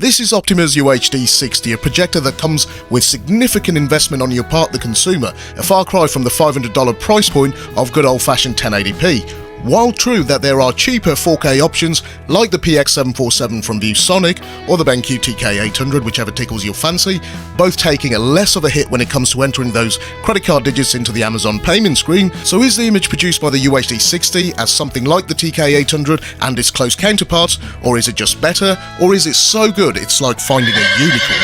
This is Optoma's UHD60, a projector that comes with significant investment on your part, the consumer, a far cry from the $500 price point of good old-fashioned 1080p. While true that there are cheaper 4K options like the PX747 from ViewSonic or the BenQ TK800, whichever tickles your fancy, both taking a less of a hit when it comes to entering those credit card digits into the Amazon payment screen. So is the image produced by the UHD60 as something like the TK800 and its close counterparts, or is it just better, or is it so good it's like finding a unicorn?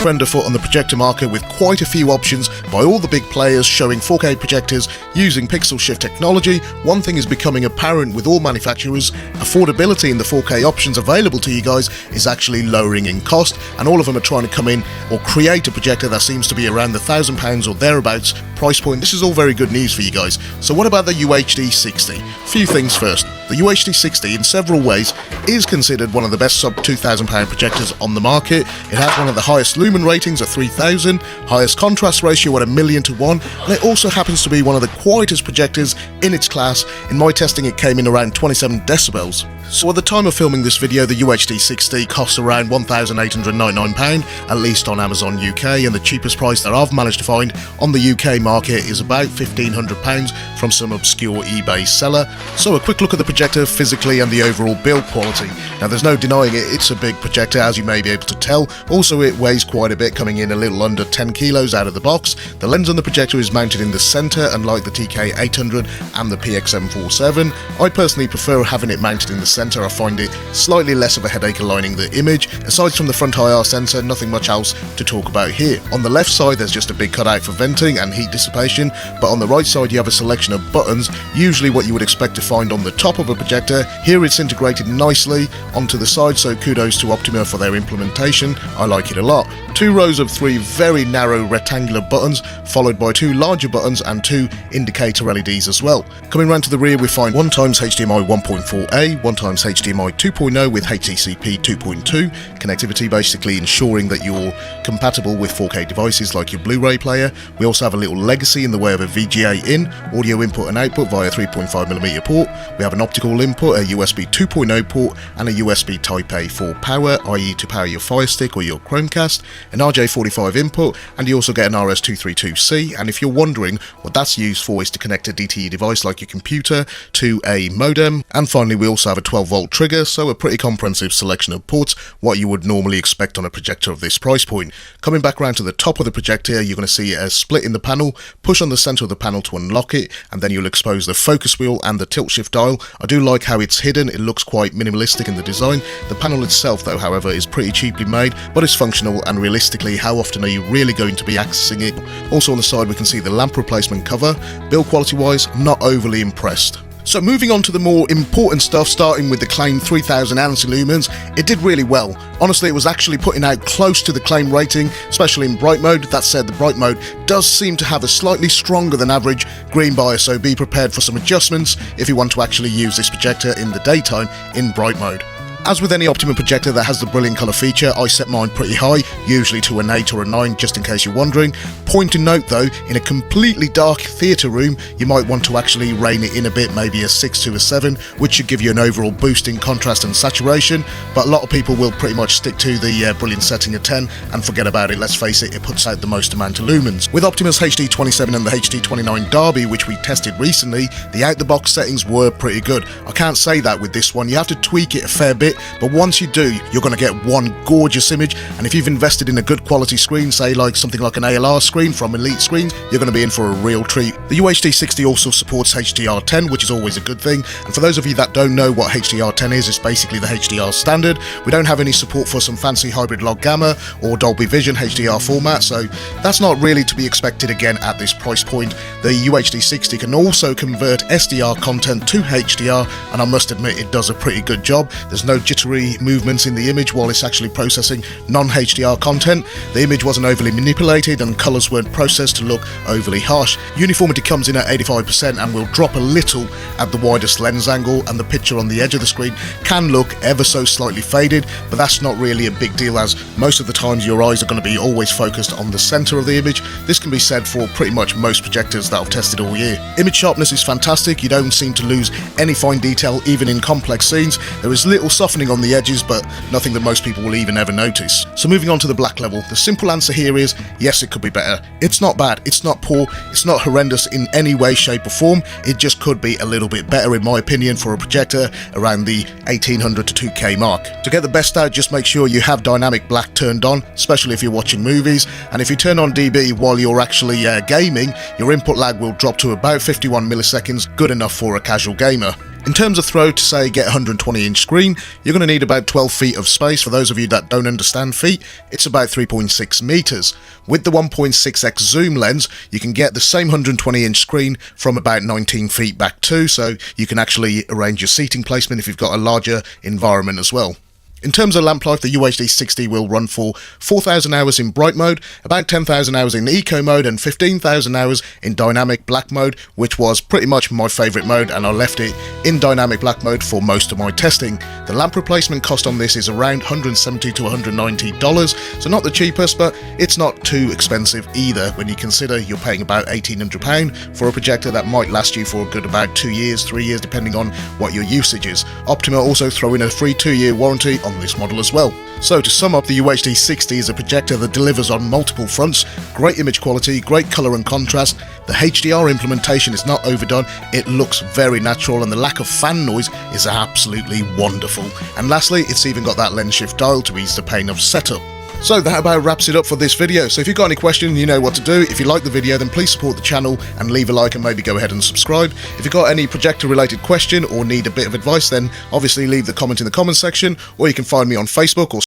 Trend afoot on the projector market with quite a few options by all the big players showing 4K projectors using pixel shift technology. One thing is becoming apparent with all manufacturers: affordability in the 4K options available to you guys is actually lowering in cost, and all of them are trying to come in or create a projector that seems to be around the £1,000 or thereabouts price point. This is all very good news for you guys. So what about the UHD60? Few things first. The UHD60 in several ways is considered one of the best sub £2,000 projectors on the market. It has one of the highest lumen ratings at 3000, highest contrast ratio at 1,000,000:1, and it also happens to be one of the quietest projectors in its class. In my testing it came in around 27 decibels. So at the time of filming this video, the UHD60 costs around £1,899, at least on Amazon UK, and the cheapest price that I've managed to find on the UK market is about £1,500 from some obscure eBay seller. So a quick look at the projector physically and the overall build quality. Now there's no denying it, it's a big projector, as you may be able to tell. Also it weighs quite a bit, coming in a little under 10 kilos out of the box. The lens on the projector is mounted in the centre, unlike the TK800 and the PX747. I personally prefer having it mounted in the centre. I find it slightly less of a headache aligning the image. Aside from the front IR sensor, nothing much else to talk about here. On the left side there's just a big cutout for venting and heat dissipation, but on the right side you have a selection of buttons, usually what you would expect to find on the top of a projector. Here it's integrated nicely onto the side, so kudos to Optoma for their implementation. I like it a lot. 2 rows of 3 very narrow rectangular buttons, followed by 2 larger buttons and 2 indicator LEDs as well. Coming round to the rear we find 1x HDMI 1.4a, 1x HDMI 2.0 with HDCP 2.2, connectivity basically ensuring that you're compatible with 4K devices like your Blu-ray player. We also have a little legacy in the way of a VGA in, audio input and output via 3.5mm port. We have an optical input, a USB 2.0 port and a USB Type A for power, i.e. to power your Fire Stick or your Chromecast, an RJ45 input, and you also get an RS232C, and if you're wondering what that's used for, is to connect a DTE device like your computer to a modem. And finally we also have a 12-volt trigger, so a pretty comprehensive selection of ports, what you would normally expect on a projector of this price point. Coming back around to the top of the projector, you're going to see a split in the panel. Push on the centre of the panel to unlock it, and then you'll expose the focus wheel and the tilt shift dial. I do like how it's hidden, it looks quite minimalistic in the design. The panel itself though, however, is pretty cheaply made, but it's functional, and realistically, how often are you really going to be accessing it? Also on the side we can see the lamp replacement cover. Build quality wise, not overly impressed. So moving on to the more important stuff, starting with the claimed 3000 ANSI Lumens, it did really well. Honestly, it was actually putting out close to the claim rating, especially in bright mode. That said, the bright mode does seem to have a slightly stronger than average green bias, so be prepared for some adjustments if you want to actually use this projector in the daytime in bright mode. As with any Optima projector that has the brilliant colour feature, I set mine pretty high, usually to an 8 or a 9, just in case you're wondering. Point to note though, in a completely dark theatre room, you might want to actually rein it in a bit, maybe a 6 to a 7, which should give you an overall boost in contrast and saturation, but a lot of people will pretty much stick to the brilliant setting of 10 and forget about it. Let's face it, it puts out the most amount of lumens. With Optima's HD27 and the HD29 Derby, which we tested recently, the out-the-box settings were pretty good. I can't say that with this one. You have to tweak it a fair bit, but once you do, you're going to get one gorgeous image, and if you've invested in a good quality screen, say like something like an ALR screen from Elite Screens, you're going to be in for a real treat. The UHD60 also supports HDR10, which is always a good thing, and for those of you that don't know what HDR10 is, it's basically the HDR standard. We don't have any support for some fancy hybrid log gamma or Dolby Vision HDR format, so that's not really to be expected again at this price point. The UHD60 can also convert SDR content to HDR, and I must admit it does a pretty good job. There's no jittery movements in the image while it's actually processing non-HDR content. The image wasn't overly manipulated and colours weren't processed to look overly harsh. Uniformity comes in at 85% and will drop a little at the widest lens angle, and the picture on the edge of the screen can look ever so slightly faded, but that's not really a big deal, as most of the times your eyes are going to be always focused on the centre of the image. This can be said for pretty much most projectors that I've tested all year. Image sharpness is fantastic, you don't seem to lose any fine detail even in complex scenes. There is little soft softening on the edges, but nothing that most people will even ever notice. So moving on to the black level, the simple answer here is yes, it could be better. It's not bad, it's not poor, it's not horrendous in any way, shape or form. It just could be a little bit better in my opinion for a projector around the 1800 to 2K mark. To get the best out, just make sure you have dynamic black turned on, especially if you're watching movies, and if you turn on DB while you're actually gaming, your input lag will drop to about 51 milliseconds, good enough for a casual gamer. In terms of throw, to say get a 120-inch screen, you're going to need about 12 feet of space. For those of you that don't understand feet, it's about 3.6 meters. With the 1.6x zoom lens, you can get the same 120-inch screen from about 19 feet back too, so you can actually arrange your seating placement if you've got a larger environment as well. In terms of lamp life, the UHD60 will run for 4,000 hours in bright mode, about 10,000 hours in eco mode, and 15,000 hours in dynamic black mode, which was pretty much my favourite mode, and I left it in dynamic black mode for most of my testing. The lamp replacement cost on this is around $170 to $190, so not the cheapest, but it's not too expensive either when you consider you're paying about £1,800 for a projector that might last you for a good about 2 years, 3 years, depending on what your usage is. Optoma also throw in a free 2-year warranty on this model as well. So to sum up, the UHD60 is a projector that delivers on multiple fronts: great image quality, great colour and contrast, the HDR implementation is not overdone, it looks very natural, and the lack of fan noise is absolutely wonderful. And lastly, it's even got that lens shift dial to ease the pain of setup. So that about wraps it up for this video. So if you've got any questions, you know what to do. If you like the video, then please support the channel and leave a like, and maybe go ahead and subscribe. If you've got any projector related question or need a bit of advice, then obviously leave the comment in the comment section, or you can find me on Facebook or